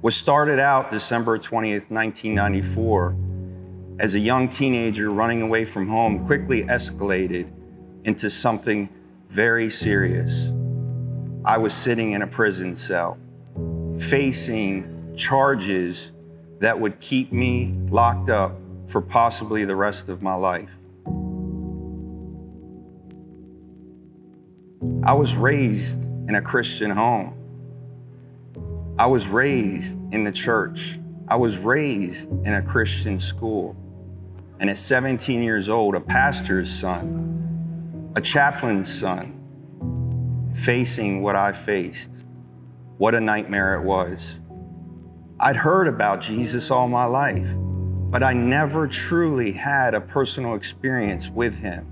What started out December 20th, 1994, as a young teenager running away from home quickly escalated into something very serious. I was sitting in a prison cell, facing charges that would keep me locked up for possibly the rest of my life. I was raised in a Christian home. I was raised in the church. I was raised in a Christian school. And at 17 years old, a pastor's son, a chaplain's son, facing what I faced. What a nightmare it was. I'd heard about Jesus all my life, but I never truly had a personal experience with him.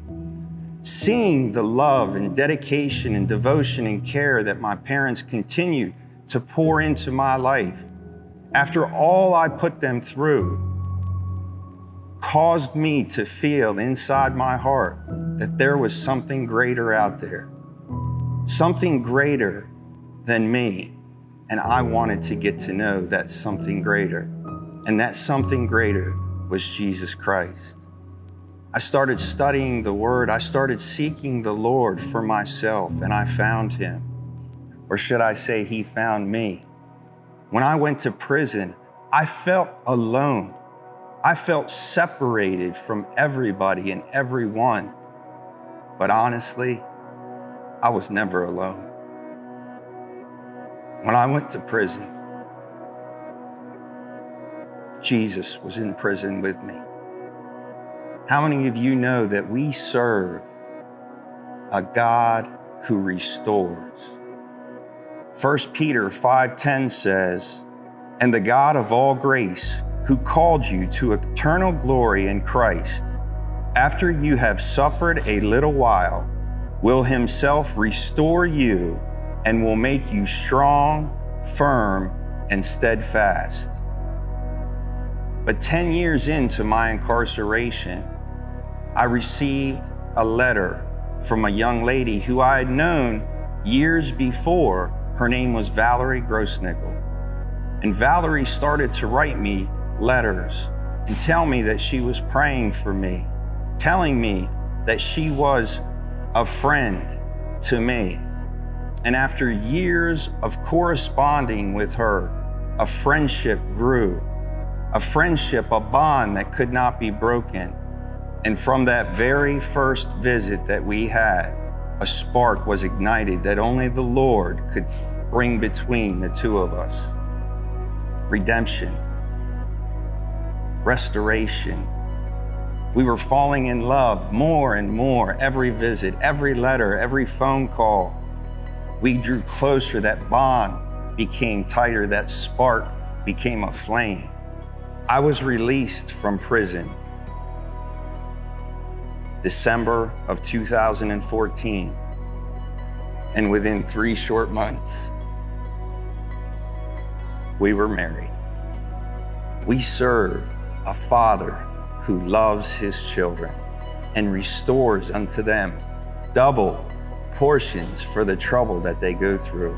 Seeing the love and dedication and devotion and care that my parents continued to pour into my life after all I put them through caused me to feel inside my heart that there was something greater out there, something greater than me, and I wanted to get to know that something greater, and that something greater was Jesus Christ. I started studying the Word. I started seeking the Lord for myself, and I found him. Or should I say, he found me. When I went to prison, I felt alone. I felt separated from everybody and everyone. But honestly, I was never alone. When I went to prison, Jesus was in prison with me. How many of you know that we serve a God who restores? 1 Peter 5:10 says, "And the God of all grace, who called you to eternal glory in Christ, after you have suffered a little while, will himself restore you and will make you strong, firm, and steadfast." But 10 years into my incarceration, I received a letter from a young lady who I had known years before. Her name was Valerie Grossnickel. And Valerie started to write me letters and tell me that she was praying for me, telling me that she was a friend to me. And after years of corresponding with her, a friendship grew, a friendship, a bond that could not be broken. And from that very first visit that we had, a spark was ignited that only the Lord could bring between the two of us. Redemption, restoration. We were falling in love more and more every visit, every letter, every phone call. We drew closer, that bond became tighter, that spark became a flame. I was released from prison December of 2014, and within 3 short months, we were married. We serve a Father who loves his children and restores unto them double portions for the trouble that they go through.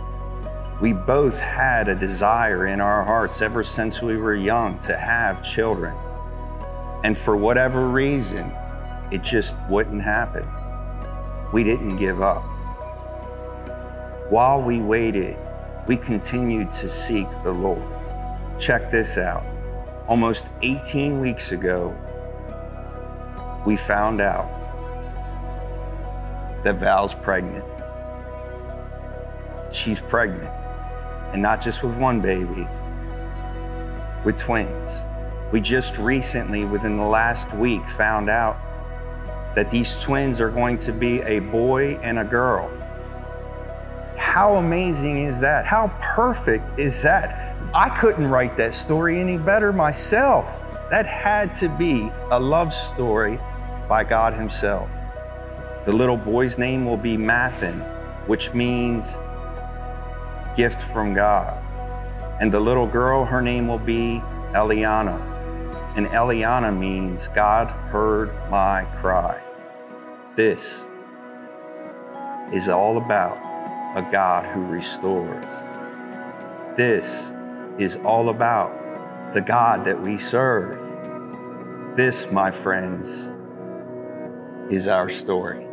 We both had a desire in our hearts ever since we were young to have children. And for whatever reason, it just wouldn't happen. We didn't give up. While we waited, we continued to seek the Lord. Check this out. Almost 18 weeks ago, we found out that Val's pregnant. She's pregnant, and not just with one baby, with twins. We just recently, within the last week, found out that these twins are going to be a boy and a girl. How amazing is that? How perfect is that? I couldn't write that story any better myself. That had to be a love story by God himself. The little boy's name will be Mathan, which means gift from God. And the little girl, her name will be Eliana. And Eliana means God heard my cry. This is all about a God who restores. This is all about the God that we serve. This, my friends, is our story.